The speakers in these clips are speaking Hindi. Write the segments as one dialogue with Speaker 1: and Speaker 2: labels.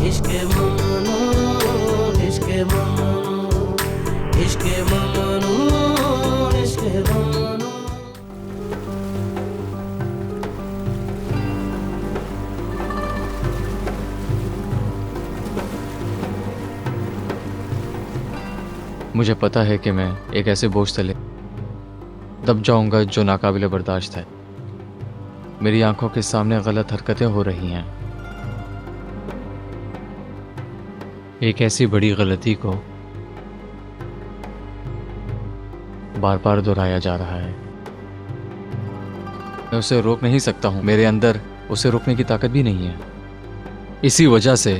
Speaker 1: इश्क ममनू, इश्क ममनू, इश्क ममनू, इश्क ममनू।
Speaker 2: मुझे पता है कि मैं एक ऐसे बोझ तले दब जाऊंगा जो नाकाबिले बर्दाश्त है। मेरी आंखों के सामने गलत हरकतें हो रही हैं। एक ऐसी बड़ी गलती को बार बार दोहराया जा रहा है। मैं उसे रोक नहीं सकता हूं। मेरे अंदर उसे रोकने की ताकत भी नहीं है। इसी वजह से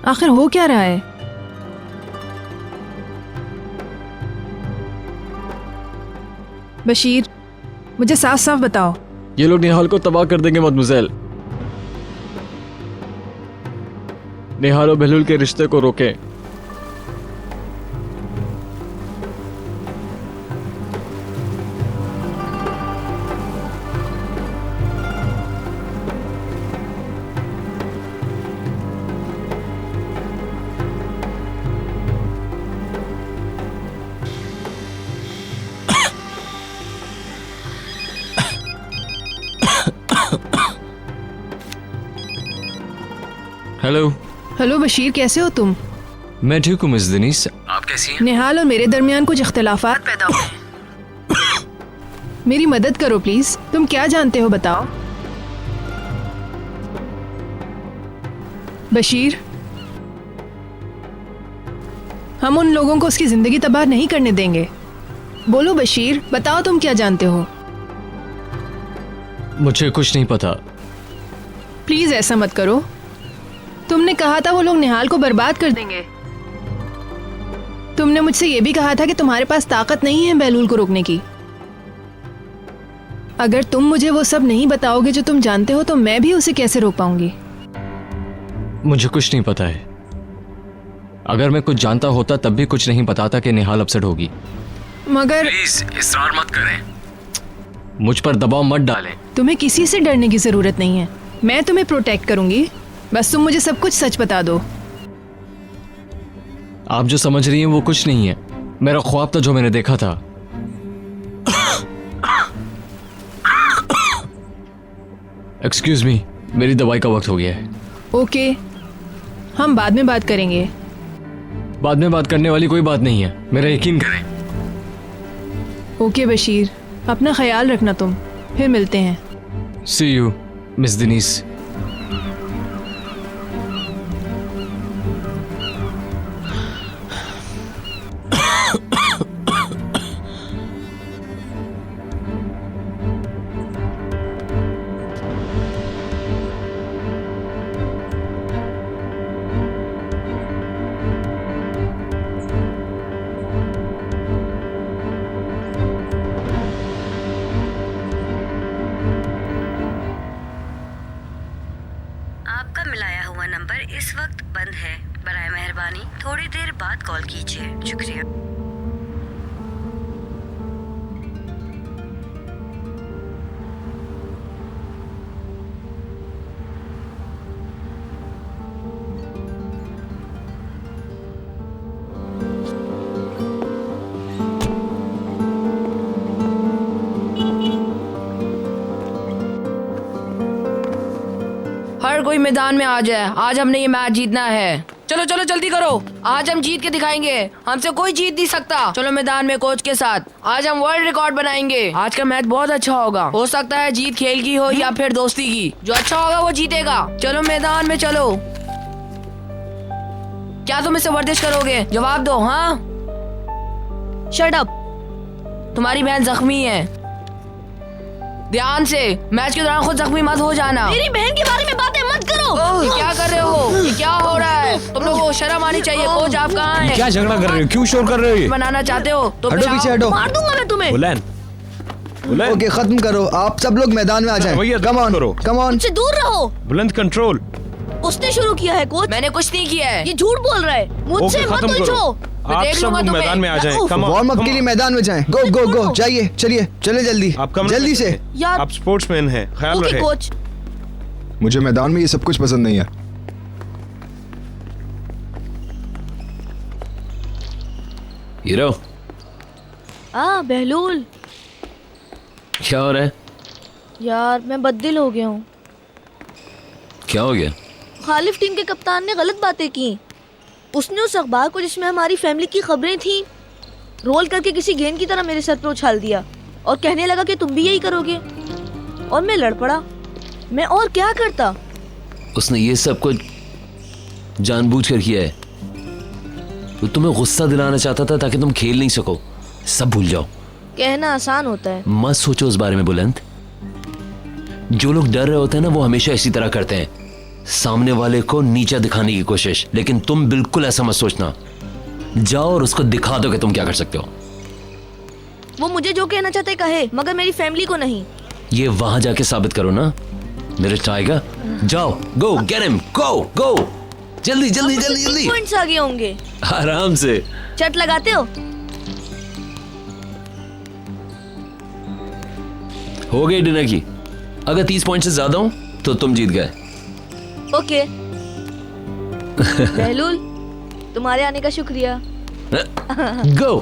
Speaker 3: आखिर हो क्या रहा है? बशीर, मुझे साफ साफ बताओ।
Speaker 2: ये लोग निहाल को तबाह कर देंगे मदमुज़ेल। निहाल और बहलूल के रिश्ते को रोकें। हेलो।
Speaker 3: हेलो बशीर, कैसे हो तुम?
Speaker 2: मैं ठीक हूँ मिस दिनीस, आप कैसी हैं?
Speaker 3: निहाल और मेरे दरमियान कुछ इख्तिलाफात पैदा हुए। मेरी मदद करो प्लीज। तुम क्या जानते हो बताओ। बशीर, हम उन लोगों को उसकी जिंदगी तबाह नहीं करने देंगे। बोलो बशीर, बताओ तुम क्या जानते हो।
Speaker 2: मुझे कुछ नहीं पता।
Speaker 3: प्लीज ऐसा मत करो। तुमने कहा था वो लोग निहाल को बर्बाद कर देंगे। तुमने मुझसे ये भी कहा था कि तुम्हारे पास ताकत नहीं है बहलूल को रोकने की। अगर तुम मुझे वो सब नहीं बताओगे जो तुम जानते हो तो मैं भी उसे कैसे रोक पाऊंगी?
Speaker 2: मुझे कुछ नहीं पता है। अगर मैं कुछ जानता होता तब भी कुछ नहीं बताता कि निहाल अपसेट होगी।
Speaker 3: मगर
Speaker 2: प्लीज इसरार मत करें। मुझ पर दबाव मत डालें।
Speaker 3: तुम्हें किसी से डरने की जरूरत नहीं है। मैं तुम्हें प्रोटेक्ट करूंगी। बस तुम मुझे सब कुछ सच बता दो।
Speaker 2: आप जो समझ रही हैं वो कुछ नहीं है। मेरा ख्वाब था जो मैंने देखा था। एक्सक्यूज मी, मेरी दवाई का वक्त हो गया है।
Speaker 3: ओके, हम बाद में बात करेंगे।
Speaker 2: बाद में बात करने वाली कोई बात नहीं है, मेरा यकीन करें।
Speaker 3: ओके बशीर, अपना ख्याल रखना तुम। फिर मिलते हैं।
Speaker 2: सी यू मिस दिनीस।
Speaker 4: आपका मिलाया हुआ नंबर इस वक्त बंद है। बराए मेहरबानी थोड़ी देर बाद कॉल कीजिए। शुक्रिया।
Speaker 5: हर कोई मैदान में आ जाए। आज हमने ये मैच जीतना है। चलो चलो जल्दी करो। आज हम जीत के दिखाएंगे। हमसे कोई जीत नहीं सकता। चलो मैदान में कोच के साथ। आज हम वर्ल्ड रिकॉर्ड बनाएंगे। आज का मैच बहुत अच्छा होगा। हो सकता है जीत खेल की हो या फिर दोस्ती की। जो अच्छा होगा वो जीतेगा। चलो मैदान में चलो। क्या तुम इससे वर्जिश करोगे? जवाब दो। हाँ, शट अप। तुम्हारी बहन जख्मी है। ध्यान से। मैच के दौरान खुद जख्मी मत हो जाना।
Speaker 4: मेरी बहन के बारे में बातें मत करो।
Speaker 5: ये क्या कर रहे हो? ये क्या हो रहा है? तुम लोगों को शर्म आनी चाहिए। कोच आप कहाँ हैं?
Speaker 6: क्या झगड़ा कर रहे हो? क्यों शोर कर रहे हो? ये
Speaker 5: बनाना चाहते हो तो
Speaker 7: हटो पीछे हटो।
Speaker 4: मार दूंगा मैं तुम्हें।
Speaker 6: बुलैन, बुलैन,
Speaker 7: ओके खत्म करो। आप सब लोग मैदान में आ जाएं।
Speaker 6: भैया,
Speaker 7: कम ऑन
Speaker 6: करो।
Speaker 7: Come on.
Speaker 4: मुझसे दूर रहो।
Speaker 6: बुलंद कंट्रोल।
Speaker 4: उसने शुरू किया है कोच।
Speaker 5: मैंने कुछ नहीं किया है।
Speaker 4: ये झूठ बोल रहा है। मुझसे
Speaker 6: ओके,
Speaker 4: मत
Speaker 6: खत्म
Speaker 4: उलझो।
Speaker 6: करो।
Speaker 5: मैं
Speaker 6: आप
Speaker 5: देख
Speaker 6: सब
Speaker 5: लूंगा
Speaker 6: लोग
Speaker 5: तुम्हें।
Speaker 6: मैदान में आ जाएं।
Speaker 5: उफ,
Speaker 6: Come on,
Speaker 7: warm up
Speaker 6: come
Speaker 7: के लिए
Speaker 6: on।
Speaker 7: मैदान में जाएं। गो गो गो, जाइए, चलिए, चले जल्दी,
Speaker 6: आप कमरे
Speaker 7: जल्दी
Speaker 6: में
Speaker 7: से।
Speaker 6: चलें।
Speaker 5: यार
Speaker 6: आप स्पोर्ट्समैन हैं, ख्याल
Speaker 5: ओके
Speaker 6: रखें।
Speaker 5: कोच।
Speaker 8: मुझे मैदान में ये सब कुछ पसंद नहीं है।
Speaker 9: हीरो,
Speaker 10: बहलूल,
Speaker 9: क्या हो रहा है?
Speaker 10: यार मैं बददिल हो गया हूँ।
Speaker 9: क्या हो गया?
Speaker 10: खालिफ टीम के कप्तान ने गलत बातें की। उसने उस अखबार को जिसमें हमारी फैमिली की खबरें थी रोल करके किसी गेंद की तरह मेरे सर पर उछाल दिया और कहने लगा कि तुम भी यही करोगे, और मैं लड़ पड़ा। मैं और क्या करता।
Speaker 9: उसने ये सब कुछ जानबूझकर किया है। वो तुम्हें गुस्सा दिलाना चाहता था ताकि तुम खेल नहीं सको। सब भूल जाओ।
Speaker 10: कहना आसान होता है।
Speaker 9: मत सोचो उस बारे में बुलंद। जो लोग डर रहे होते हैं ना, वो हमेशा इसी तरह करते हैं, सामने वाले को नीचा दिखाने की कोशिश। लेकिन तुम बिल्कुल ऐसा मत सोचना। जाओ और उसको दिखा दो कि तुम क्या कर सकते हो।
Speaker 10: वो मुझे जो कहना चाहते कहे, मगर मेरी फैमिली को नहीं।
Speaker 9: ये वहां जाके साबित करो ना मेरे टाइगर। जाओ, गो गेट हिम, गो गो, जल्दी जल्दी जल्दी जल्दी।
Speaker 10: पॉइंट्स आगे होंगे।
Speaker 9: आराम से।
Speaker 10: चट लगाते हो?
Speaker 9: हो गई डिनर की। अगर 30 पॉइंट से ज्यादा हो तो तुम जीत गए।
Speaker 10: ओके। बहलूल, तुम्हारे आने का शुक्रिया।
Speaker 9: गो।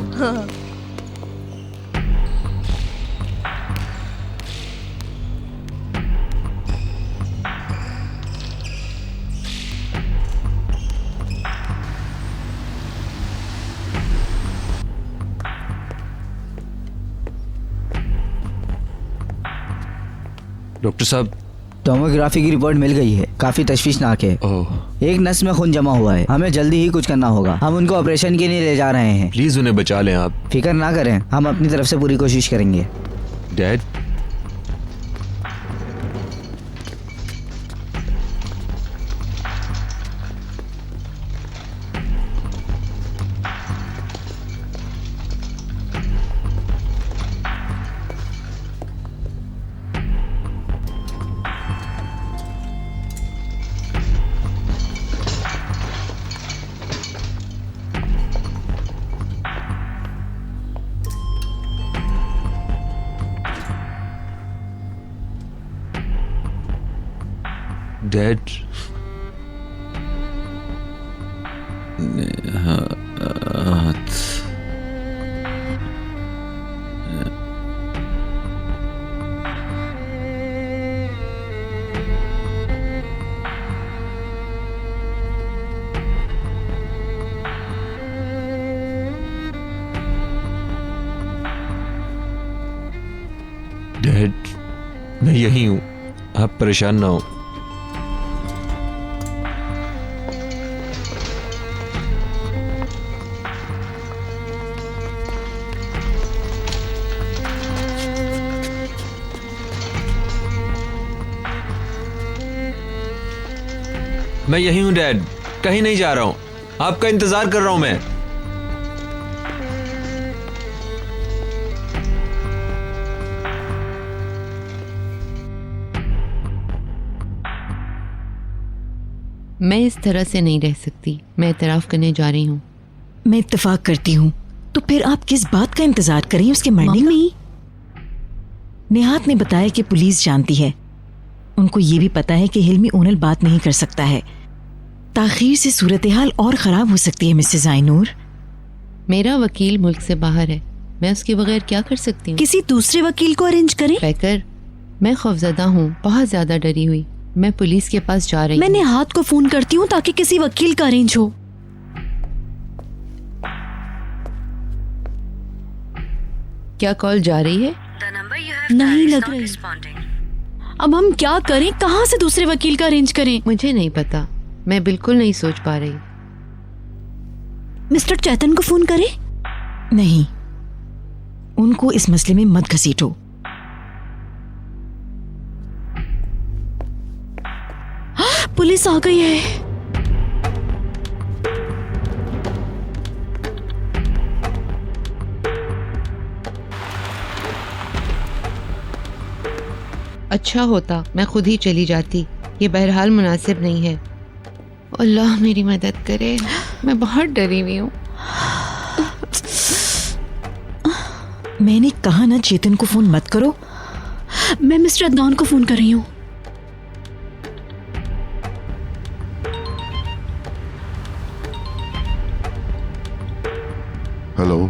Speaker 6: डॉक्टर साहब,
Speaker 11: टोमोग्राफी की रिपोर्ट मिल गई है। काफी तशवीशनाक है। एक नस में खून जमा हुआ है। हमें जल्दी ही कुछ करना होगा। हम उनको ऑपरेशन के लिए ले जा रहे हैं।
Speaker 6: प्लीज उन्हें बचा लें आप।
Speaker 11: फिक्र ना करें, हम अपनी तरफ से पूरी कोशिश करेंगे।
Speaker 6: डैड, डैड, डैड, मैं यही हूं, आप परेशान ना हो। मैं यही हूं डैड, कहीं नहीं जा रहा हूं, आपका इंतजार कर रहा हूं मैं।
Speaker 12: मैं इस तरह से नहीं रह सकती। मैं इतराफ़ करने जा रही हूँ।
Speaker 13: मैं इत्तेफाक करती हूँ। तो फिर आप किस बात का इंतजार करें? उसके मरने में। निहात ने बताया कि पुलिस जानती है। उनको ये भी पता है कि हिल्मी ओनल बात नहीं कर सकता है। ताखीर से सूरत हाल और ख़राब हो सकती है मिसेस आइनूर।
Speaker 12: मेरा वकील मुल्क से बाहर है। मैं उसके बगैर क्या कर सकती हूँ?
Speaker 13: किसी दूसरे वकील को अरेंज करें।
Speaker 12: बैकर, मैं खौफजदा हूँ, बहुत ज़्यादा डरी हुई। मैं पुलिस के पास जा रही हूँ।
Speaker 13: मैं निहात को फ़ोन करती हूँ ताकि किसी वकील का अरेंज हो।
Speaker 12: क्या कॉल जा रही है?
Speaker 13: नहीं लग रही। अब हम क्या करें? कहाँ से दूसरे वकील का अरेंज करें?
Speaker 12: मुझे नहीं पता। मैं बिल्कुल नहीं सोच पा रही।
Speaker 13: मिस्टर चैतन को फोन करें? नहीं, उनको इस मसले में मत घसीटो। पुलिस आ गई है।
Speaker 12: अच्छा होता मैं खुद ही चली जाती। ये बहरहाल मुनासिब नहीं है। अल्लाह मेरी मदद करे। मैं बहुत डरी हुई हूँ।
Speaker 13: मैंने कहा ना चेतन को फोन मत करो।
Speaker 3: मैं मिस्टर अदनान को फोन कर रही हूँ।
Speaker 8: हेलो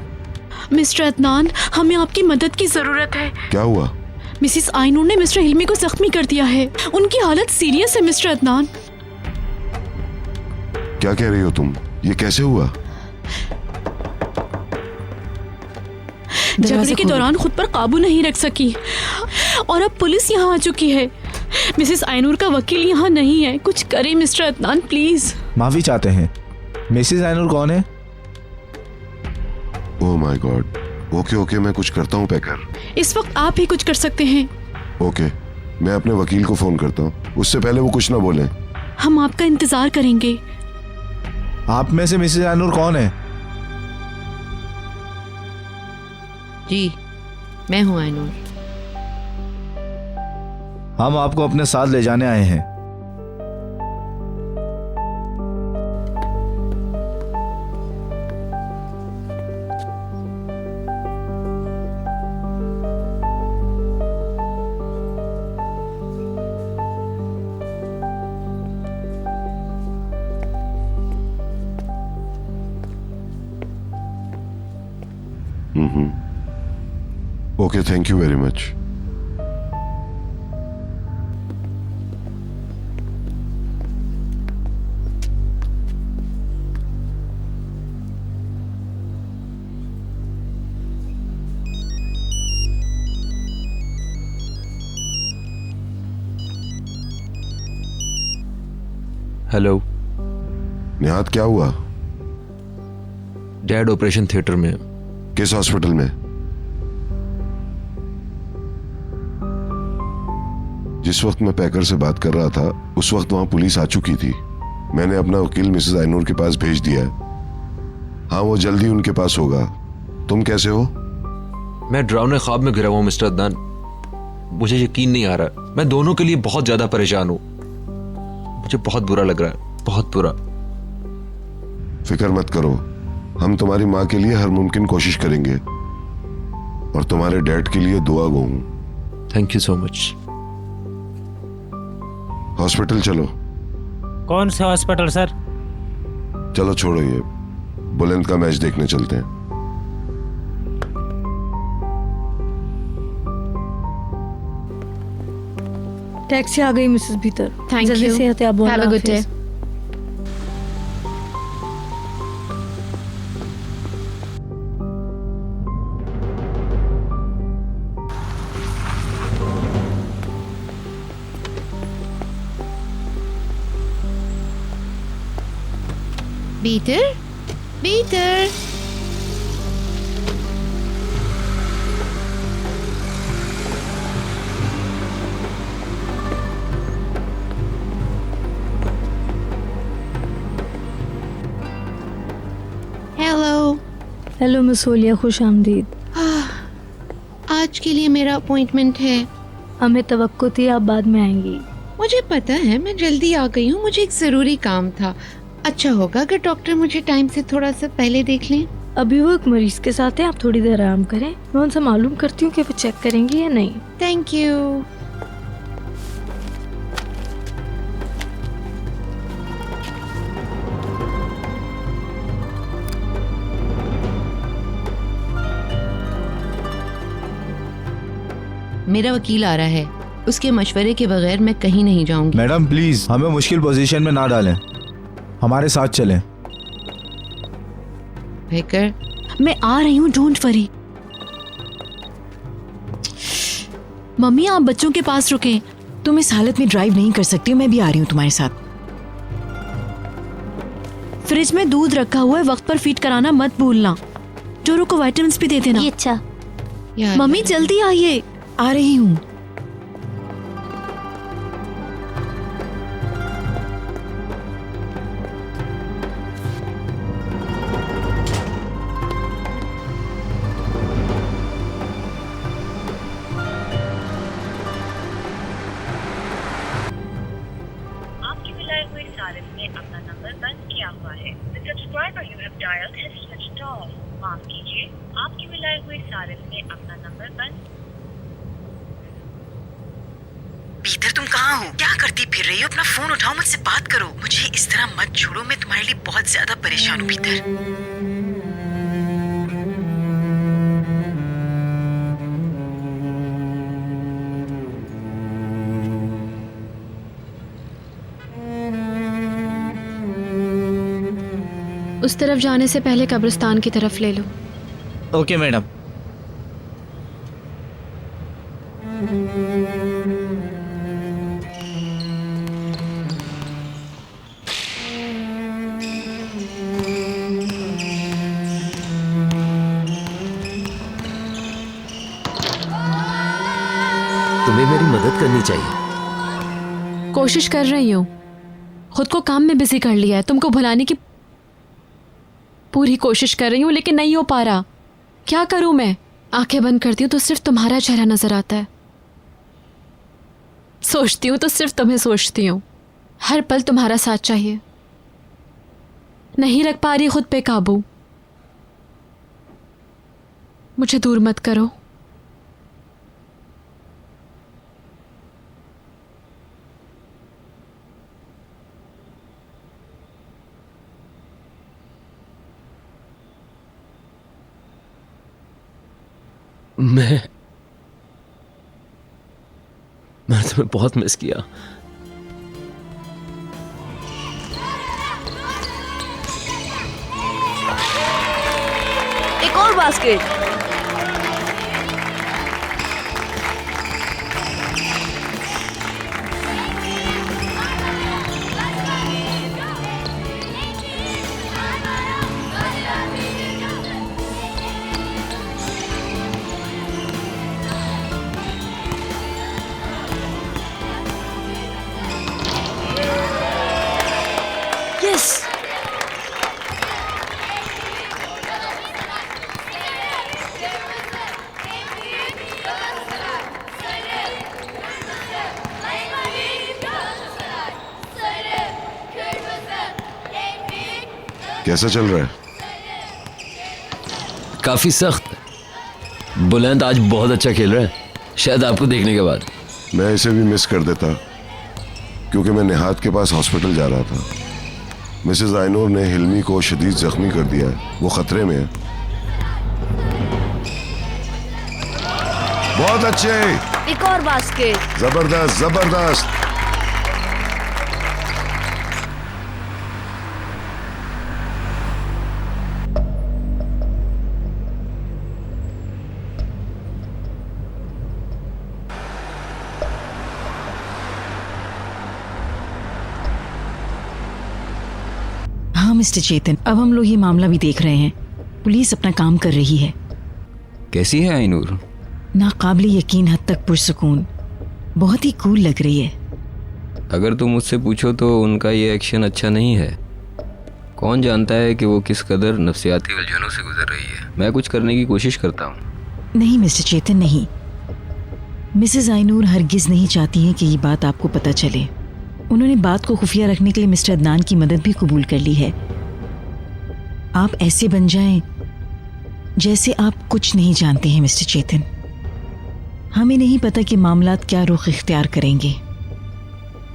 Speaker 3: मिस्टर अदनान, हमें आपकी मदद की जरूरत है।
Speaker 8: क्या हुआ?
Speaker 3: मिसिस आइनूर ने मिस्टर हिल्मी को जख्मी कर दिया है। उनकी हालत सीरियस है मिस्टर अदनान।
Speaker 8: क्या कह रही हो तुम? ये कैसे हुआ?
Speaker 3: झगड़े के दौरान खुद पर काबू नहीं रख सकी और अब पुलिस यहाँ आ चुकी है। मिसिस आइनूर का वकील यहाँ नहीं है। कुछ करें मिस्टर अदनान प्लीज।
Speaker 7: माफी चाहते हैं। मिसेस आइनूर कौन है?
Speaker 8: Oh my God. Okay okay, मैं कुछ करता हूँ पैकर।
Speaker 3: इस वक्त आप ही कुछ कर सकते हैं।
Speaker 8: ओके, मैं अपने वकील को फोन करता हूँ। उससे पहले वो कुछ ना बोले।
Speaker 3: हम आपका इंतजार करेंगे।
Speaker 7: आप में से मिसेस आइनूर कौन है?
Speaker 12: जी, मैं हूँ आइनूर।
Speaker 7: हम आपको अपने साथ ले जाने आए हैं।
Speaker 8: Okay, thank you very much.
Speaker 6: Hello
Speaker 8: निहात, क्या हुआ?
Speaker 6: डैड ऑपरेशन थिएटर में।
Speaker 8: किस हॉस्पिटल में? जिस वक्त मैं पैकर से बात कर रहा था उस वक्त वहां पुलिस आ चुकी थी। मैंने अपना वकील मिसेस आइनूर के पास भेज दिया है। हाँ, वो जल्दी उनके पास होगा। तुम कैसे हो?
Speaker 6: मैं डरावने ख्वाब में घिरा हुआ हूं मिस्टर अदनान। मुझे यकीन नहीं आ रहा। मैं दोनों के लिए बहुत ज्यादा परेशान हूं। मुझे बहुत बुरा लग रहा है, बहुत बुरा।
Speaker 8: फिक्र मत करो, हम तुम्हारी माँ के लिए हर मुमकिन कोशिश करेंगे और तुम्हारे डैड के लिए दुआ गो हूं।
Speaker 6: Thank you so much.
Speaker 8: Hospital चलो।
Speaker 14: कौन सा हॉस्पिटल सर?
Speaker 8: चलो छोड़ो ये, बुलंद का मैच देखने चलते हैं।
Speaker 10: टैक्सी आ गई मिसेस भीतर।
Speaker 3: Thank
Speaker 10: जल्दी
Speaker 3: you.
Speaker 10: से एहतियात बोलना।
Speaker 3: Have a good day.
Speaker 10: Hafiz.
Speaker 12: Peter, Peter. Hello.
Speaker 10: Hello miss ओलिया, खुश आमदीद।
Speaker 12: आज के लिए मेरा अपॉइंटमेंट है।
Speaker 10: हमें तवक्को थी आप बाद में आएंगी।
Speaker 12: मुझे पता है, मैं जल्दी आ गई हूँ। मुझे एक जरूरी काम था। अच्छा होगा अगर डॉक्टर मुझे टाइम से थोड़ा सा पहले देख लें।
Speaker 10: अभी वो एक मरीज के साथ है, आप थोड़ी देर आराम करें। मैं उनसे मालूम करती हूँ कि वो चेक करेंगी या नहीं।
Speaker 12: Thank you. मेरा वकील आ रहा है। उसके मशवरे के बगैर मैं कहीं नहीं जाऊंगी।
Speaker 7: मैडम प्लीज हमें मुश्किल पोजीशन में ना डालें, हमारे साथ चलें।
Speaker 12: बेकर,
Speaker 3: मैं आ रही हूँ, डोंट वरी। मम्मी आप बच्चों के पास रुकें।
Speaker 13: तुम इस हालत में ड्राइव नहीं कर सकती हो। मैं भी आ रही हूँ तुम्हारे साथ।
Speaker 3: फ्रिज में दूध रखा हुआ है, वक्त पर फीड कराना मत भूलना। जोरो को विटामिन्स भी दे देना।
Speaker 10: ये अच्छा।
Speaker 3: मम्मी जल्दी आइए।
Speaker 13: आ रही हूँ।
Speaker 4: आपके मिलाए हुए सारिफ ने अपना नंबर बंद किया हुआ है। The subscriber you have dialed has switched off. माफ कीजिए, आपके मिलाए हुए सारिफ ने अपना
Speaker 13: पीटर तुम कहाँ हो? क्या करती फिर रही हो? अपना फोन उठाओ, मुझसे बात करो। मुझे इस तरह मत छोड़ो, मैं तुम्हारे लिए बहुत ज्यादा परेशान हूँ पीटर।
Speaker 3: उस तरफ जाने से पहले कब्रिस्तान की तरफ ले लो।
Speaker 11: Okay madam.
Speaker 9: तुम्हें मेरी मदद करनी चाहिए।
Speaker 3: कोशिश कर रही हूँ, खुद को काम में बिजी कर लिया है। तुमको भुलाने की पूरी कोशिश कर रही हूँ लेकिन नहीं हो पा रहा। क्या करूँ मैं? आंखें बंद करती हूँ तो सिर्फ तुम्हारा चेहरा नजर आता है, सोचती हूँ तो सिर्फ तुम्हें सोचती हूँ। हर पल तुम्हारा साथ चाहिए, नहीं रख पा रही खुद पे काबू। मुझे दूर मत करो।
Speaker 9: मैं तुम्हें बहुत मिस किया।
Speaker 10: एक और बास्केट। यस,
Speaker 8: कैसा चल रहा है?
Speaker 9: काफी सख्त। बुलंद आज बहुत अच्छा खेल रहा है, शायद आपको देखने के बाद।
Speaker 8: मैं इसे भी मिस कर देता क्योंकि मैं निहात के पास हॉस्पिटल जा रहा था। मिसेस आइनूर ने हिल्मी को शदीद जख्मी कर दिया है, वो खतरे में है। बहुत अच्छे,
Speaker 10: एक और बास्केट।
Speaker 8: जबरदस्त जबरदस्त।
Speaker 13: हाँ मिस्टर चेतन, अब हम लोग ये मामला भी देख रहे हैं। पुलिस अपना काम कर रही है।
Speaker 15: कैसी है आइनूर?
Speaker 13: नाकाबिले यकीन हद तक पुरसुकून, बहुत ही कूल लग रही है।
Speaker 15: अगर तुम मुझसे पूछो तो उनका ये एक्शन अच्छा नहीं है। कौन जानता है कि वो किस कदर नफ्सियाती उलझनों से गुजर रही है। मैं कुछ करने की कोशिश करता हूँ।
Speaker 13: नहीं मिस्टर चेतन, नहीं। मिसेस आइनूर हरगिज नहीं चाहती हैं कि ये बात आपको पता चले। उन्होंने बात को खुफिया रखने के लिए मिस्टर अदनान की मदद भी कबूल कर ली है। आप ऐसे बन जाएं जैसे आप कुछ नहीं जानते हैं मिस्टर चेतन। हमें नहीं पता कि मामलात क्या रुख इख्तियार करेंगे।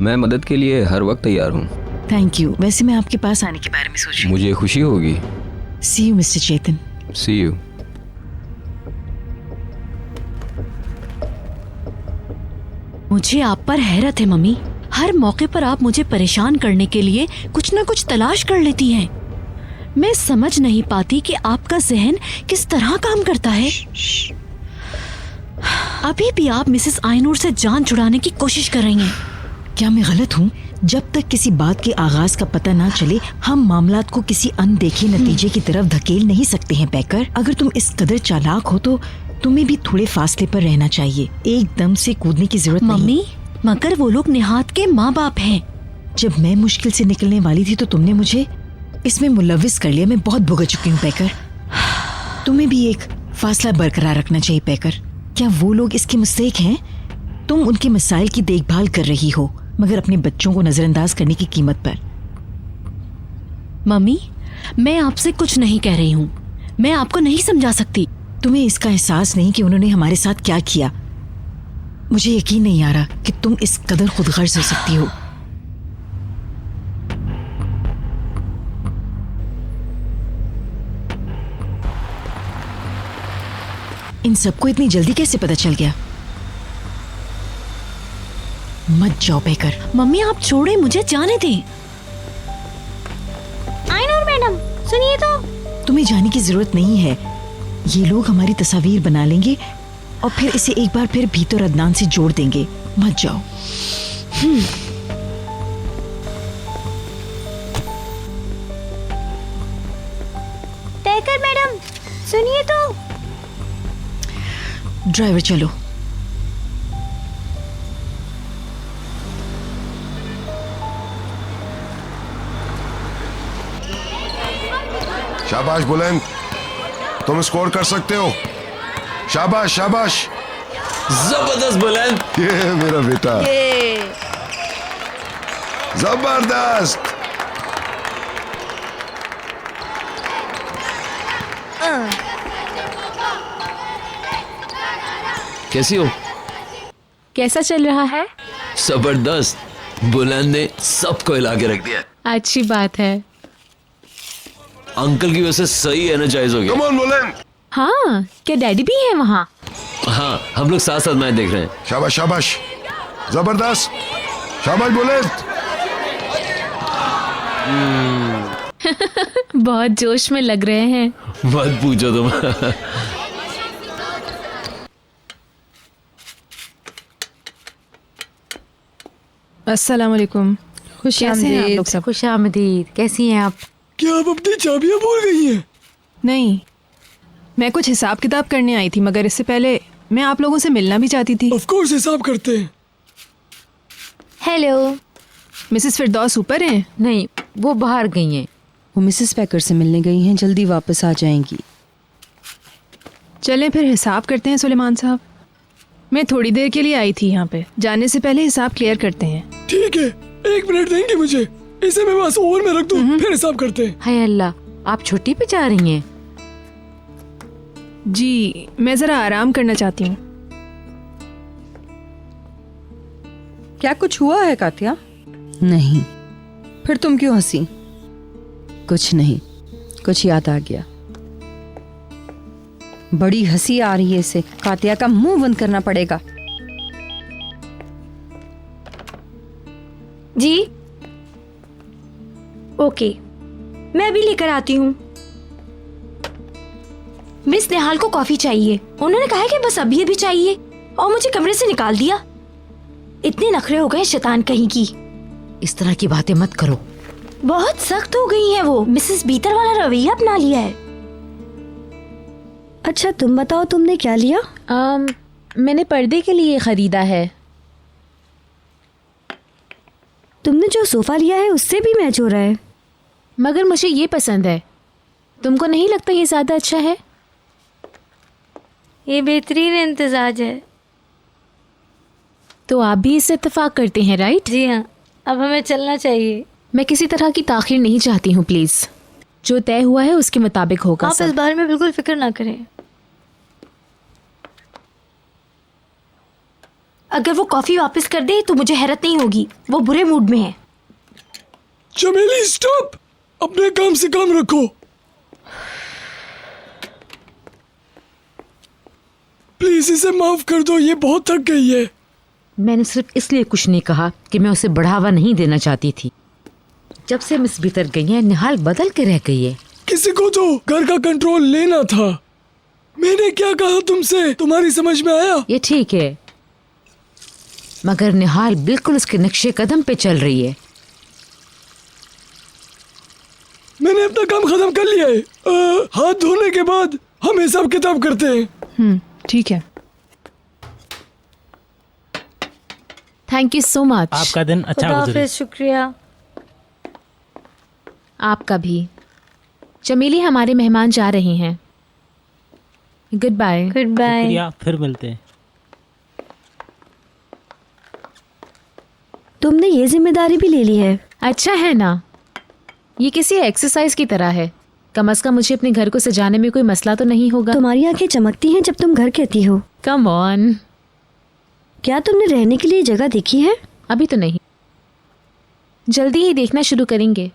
Speaker 15: मैं मदद के लिए हर वक्त तैयार हूँ।
Speaker 13: Thank you. वैसे मैं आपके पास आने के बारे में सोच रही हूँ।
Speaker 15: मुझे खुशी होगी।
Speaker 13: See you mister Chetan.
Speaker 15: See you.
Speaker 3: मुझे आप पर हैरत है मम्मी। हर मौके पर आप मुझे परेशान करने के लिए कुछ ना कुछ तलाश कर लेती हैं। मैं समझ नहीं पाती कि आपका जहन किस तरह काम करता है। अभी भी आप मिसेस आइनूर से जान छुड़ाने की कोशिश कर रही हैं।
Speaker 13: क्या मैं गलत हूँ? जब तक किसी बात के आगाज का पता ना चले हम मामलात को किसी अनदेखे नतीजे की तरफ धकेल नहीं सकते हैं पैकर। अगर तुम इस कदर चालाक हो तो तुम्हें भी थोड़े फासले पर रहना चाहिए। एकदम से कूदने की जरूरत नहीं।
Speaker 3: मम्मी, मगर वो लोग निहात के माँ बाप हैं।
Speaker 13: जब मैं मुश्किल से निकलने वाली थी तो तुमने मुझे इसमें मुलविस कर लिया। मैं बहुत भुगत चुकी हूँ पैकर। तुम्हें भी एक फासला बरकरार रखना चाहिए पैकर। क्या वो लोग इसके मुस्तहिक हैं? तुम उनके मसाइल की देखभाल कर रही हो मगर अपने बच्चों को नजरअंदाज करने की कीमत पर।
Speaker 3: मम्मी, मैं आपसे कुछ नहीं कह रही हूँ। मैं आपको नहीं समझा सकती।
Speaker 13: तुम्हें इसका एहसास नहीं कि उन्होंने हमारे साथ क्या किया। मुझे यकीन नहीं आ रहा कि तुम इस कदर खुदगर्ज हो सकती हो। इन सबको इतनी जल्दी कैसे पता चल गया? मत जाओ बेकर।
Speaker 3: मम्मी आप छोड़े, मुझे जाने दें।
Speaker 10: आइनूर मैडम सुनिए तो।
Speaker 13: तुम्हें जाने की जरूरत नहीं है। ये लोग हमारी तस्वीर बना लेंगे और फिर इसे एक बार फिर भीत और अदनान से जोड़ देंगे। मत जाओ।
Speaker 10: टैकर मैडम सुनिए तो।
Speaker 13: ड्राइवर चलो।
Speaker 8: शाबाश बुलंद, तुम स्कोर कर सकते हो। शाबाश शाबाश।
Speaker 9: जबरदस्त बुलंद।
Speaker 8: ये मेरा बेटा। जबरदस्त।
Speaker 9: कैसी हो?
Speaker 16: कैसा चल रहा है?
Speaker 9: जबरदस्त। बुलंद ने सबको हिला के रख दिया।
Speaker 16: अच्छी बात है।
Speaker 9: अंकल की वजह से सही एनर्जाइज हो गया।
Speaker 8: कम ऑन बुलंद।
Speaker 16: हाँ, क्या डैडी भी है वहाँ?
Speaker 9: हाँ, हम लोग साथ साथ मैच देख रहे हैं।
Speaker 8: शाबाश शाबाश। जबरदस्त। शाबाश बुलंद।
Speaker 16: बहुत जोश में लग रहे हैं।
Speaker 9: मत पूछो तुम।
Speaker 16: अस्सलाम वालेकुम। कैसे हैं आप लोग सब?
Speaker 4: खुश आमदीद। कैसी हैं आप?
Speaker 17: क्या आप अपनी चाबियां भूल गई हैं?
Speaker 16: नहीं, मैं कुछ हिसाब किताब करने आई थी, मगर इससे पहले मैं आप लोगों से मिलना भी चाहती थी।
Speaker 17: ऑफ कोर्स हिसाब करते हैं।
Speaker 10: हेलो।
Speaker 16: मिसेस फिरदौस ऊपर हैं?
Speaker 4: नहीं, वो बाहर गई हैं।
Speaker 18: वो मिसेस पैकर से मिलने गई हैं, जल्दी वापस आ जाएंगी।
Speaker 16: चलें फिर हिसाब करते हैं सुलेमान साहब। मैं थोड़ी देर के लिए आई थी यहाँ पे, जाने से पहले हिसाब क्लियर करते हैं।
Speaker 17: ठीक है, 1 मिनट देंगे मुझे? इसे मैं बस ओवन में रख दूं, फिर हिसाब करते हैं।
Speaker 4: हाय अल्लाह, आप छुट्टी पे जा रही हैं?
Speaker 16: जी, मैं जरा आराम करना चाहती हूँ।
Speaker 18: क्या कुछ हुआ है कातिया? नहीं। फिर तुम क्यों हंसी? कुछ नहीं, कुछ याद आ गया। बड़ी हंसी आ रही है इसे। कातिया का मुंह बंद करना पड़ेगा।
Speaker 10: जी ओके, मैं अभी लेकर आती हूँ। मिस नेहाल को कॉफी चाहिए। उन्होंने कहा है कि बस अभी अभी चाहिए और मुझे कमरे से निकाल दिया। इतने नखरे हो गए शैतान कहीं की।
Speaker 4: इस तरह की बातें मत करो।
Speaker 10: बहुत सख्त हो गई है वो। मिसेस बीतर वाला रवैया अपना लिया है। अच्छा तुम बताओ, तुमने क्या लिया?
Speaker 16: मैंने पर्दे के लिए खरीदा है।
Speaker 10: तुमने जो सोफा लिया है उससे भी मैच हो रहा है।
Speaker 16: मगर मुझे ये पसंद है। तुमको नहीं लगता ये ज्यादा अच्छा है?
Speaker 10: ये बेहतरीन इंतजाज है।
Speaker 16: तो आप भी इससे इत्तेफाक करते हैं, राइट?
Speaker 10: जी हाँ, अब हमें चलना चाहिए।
Speaker 16: मैं किसी तरह की ताखीर नहीं चाहती हूँ, प्लीज। जो तय हुआ है उसके मुताबिक होगा।
Speaker 10: आप इस बारे में बिल्कुल फिक्र ना करें। अगर वो कॉफी वापस कर दे तो मुझे हैरत नहीं होगी। वो बुरे मूड में है।
Speaker 17: चमेली स्टॉप, अपने काम से काम रखो। प्लीज इसे माफ कर दो, ये बहुत थक गई है।
Speaker 4: मैंने सिर्फ इसलिए कुछ नहीं कहा कि मैं उसे बढ़ावा नहीं देना चाहती थी। जब से मिस भीतर गई है, निहाल बदल के रह गई है।
Speaker 17: किसी को तो घर का कंट्रोल लेना था। मैंने क्या कहा तुमसे? तुम्हारी समझ में आया?
Speaker 4: ये ठीक है, मगर निहाल बिल्कुल उसके नक्शे कदम पे चल रही है।
Speaker 17: मैंने अपना काम खत्म कर लिया है। हाथ धोने के बाद हम हिसाब किताब करते हैं।
Speaker 16: ठीक है। Thank you so much.
Speaker 14: आपका दिन अच्छा गुजरे।
Speaker 10: शुक्रिया।
Speaker 16: आपका भी। चमेली, हमारे मेहमान जा रहे हैं। Goodbye.
Speaker 10: Goodbye.
Speaker 14: शुक्रिया, फिर मिलते हैं।
Speaker 10: तुमने ये जिम्मेदारी भी ले ली है।
Speaker 16: अच्छा है ना, ये किसी एक्सरसाइज की तरह है।
Speaker 4: कम से कम मुझे अपने घर को सजाने में कोई मसला तो नहीं होगा।
Speaker 19: तुम्हारी आंखें चमकती हैं जब तुम घर कहती हो।
Speaker 4: Come on.
Speaker 19: क्या तुमने रहने के लिए जगह देखी है?
Speaker 4: अभी तो नहीं, जल्दी ही देखना शुरू करेंगे।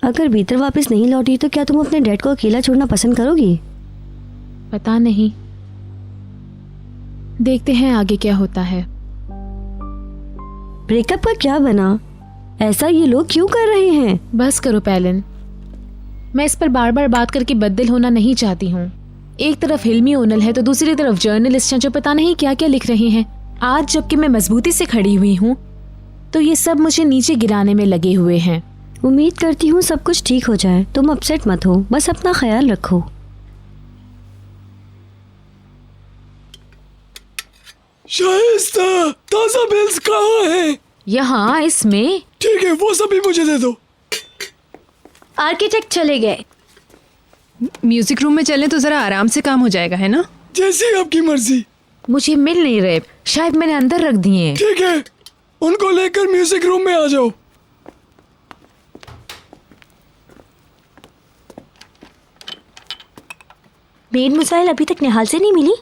Speaker 19: अगर भीतर वापस नहीं लौटी तो क्या तुम अपने डैड को अकेला छोड़ना पसंद करोगी?
Speaker 4: पता नहीं, देखते हैं आगे क्या होता है।
Speaker 19: ब्रेकअप का क्या बना? ऐसा ये लोग क्यों कर रहे हैं?
Speaker 4: बस करो पैलन, मैं इस पर बार बार बात करके बददिल होना नहीं चाहती हूँ। एक तरफ हिल्मी ओनल है तो दूसरी तरफ जर्नलिस्ट हैं जो पता नहीं क्या क्या लिख रहे हैं। आज जबकि मैं मजबूती से खड़ी हुई हूँ तो ये सब मुझे नीचे गिराने में लगे हुए हैं।
Speaker 19: उम्मीद करती हूँ सब कुछ ठीक हो जाए। तुम अपसेट मत हो, बस अपना ख्याल रखो।
Speaker 17: शाइस्ता, ताजा बेल्स कहाँ हैं?
Speaker 4: यहाँ इसमें।
Speaker 17: ठीक है, वो सभी मुझे दे दो।
Speaker 19: आर्किटेक्ट चले गए।
Speaker 16: म्यूजिक रूम में चलें तो जरा आराम से काम हो जाएगा, है ना?
Speaker 17: जैसी आपकी मर्जी।
Speaker 4: मुझे मिल नहीं रहे, शायद मैंने अंदर रख दिए हैं।
Speaker 17: ठीक है, उनको लेकर म्यूजिक रूम में आ जाओ।
Speaker 19: मेड मुसाइल अभी तक निहाल से नहीं मिली।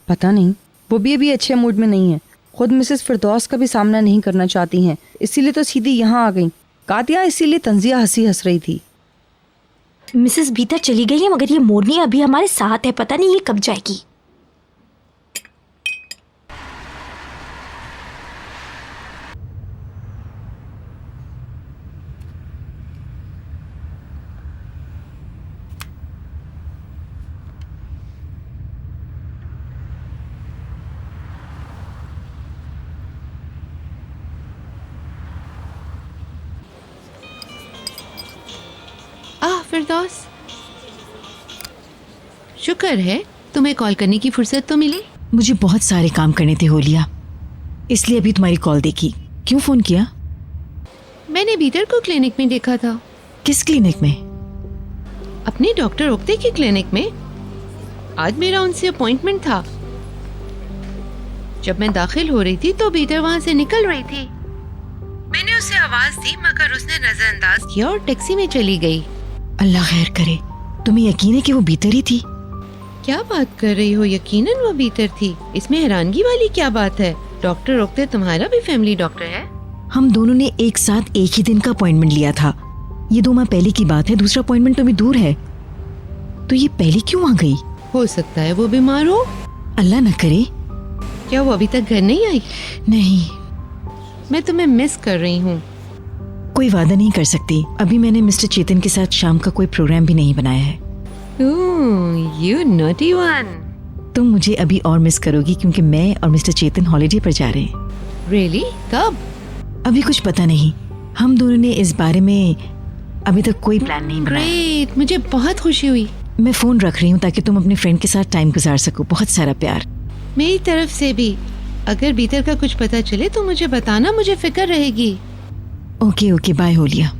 Speaker 18: पता नहीं, वो भी अभी अच्छे मूड में नहीं है। खुद मिसेस फिरदौस का भी सामना नहीं करना चाहती हैं, इसीलिए तो सीधी यहाँ आ गई। कातिया इसीलिए तंजिया हंसी हंस रही थी।
Speaker 19: मिसेस भीतर चली गई है मगर ये मोरनी अभी हमारे साथ है, पता नहीं ये कब जाएगी।
Speaker 12: फिरदौस, शुक्र है तुम्हें कॉल करने की फुर्सत तो मिली।
Speaker 13: मुझे बहुत सारे काम करने थे होलिया, इसलिए अभी तुम्हारी कॉल देखी। क्यों फोन किया?
Speaker 12: मैंने बीतर को क्लिनिक में देखा था।
Speaker 13: किस क्लिनिक में?
Speaker 12: अपने डॉक्टर ओक्ते की क्लिनिक में। आज मेरा उनसे अपॉइंटमेंट था। जब मैं दाखिल हो रही थी तो बीतर वहां से निकल रही थी। मैंने उसे आवाज दी मगर उसने नजरअंदाज किया और टैक्सी में चली गई।
Speaker 13: अल्लाह खैर करे। तुम्हें यकीन है कि वो भीतर ही थी?
Speaker 12: क्या बात कर रही हो? यकीनन वो भीतर थी, इसमें हैरानगी वाली क्या बात है? डॉक्टर ओक्ते तुम्हारा भी फैमिली डॉक्टर है।
Speaker 13: हम दोनों ने एक साथ एक ही दिन का अपॉइंटमेंट लिया था। ये 2 माह पहले की बात है, दूसरा अपॉइंटमेंट तो अभी दूर है। तो ये पहले क्यों वहाँ गई?
Speaker 12: हो सकता है वो बीमार हो।
Speaker 13: अल्लाह न करे।
Speaker 12: क्या वो अभी तक घर नहीं आई?
Speaker 13: नहीं।
Speaker 12: मैं तुम्हें मिस कर रही हूँ।
Speaker 13: कोई वादा नहीं कर सकती। अभी मैंने मिस्टर चेतन के साथ शाम का कोई प्रोग्राम भी नहीं बनाया है।
Speaker 12: You naughty one.
Speaker 13: तुम मुझे अभी और मिस करोगी क्योंकि मैं और मिस्टर चेतन हॉलिडे पर जा रहे हैं।
Speaker 12: Really? कब?
Speaker 13: अभी कुछ पता नहीं। हम दोनों ने इस बारे में अभी तक कोई प्लान नहीं बनाया।
Speaker 12: Great, मुझे बहुत खुशी हुई।
Speaker 13: मैं फोन रख रही हूँ ताकि तुम अपने फ्रेंड के साथ टाइम गुजार सको। बहुत सारा प्यार।
Speaker 12: मेरी तरफ से भी। अगर भीतर का कुछ पता चले तो मुझे बताना, मुझे फिक्र रहेगी।
Speaker 13: ओके ओके, बाय होलिया।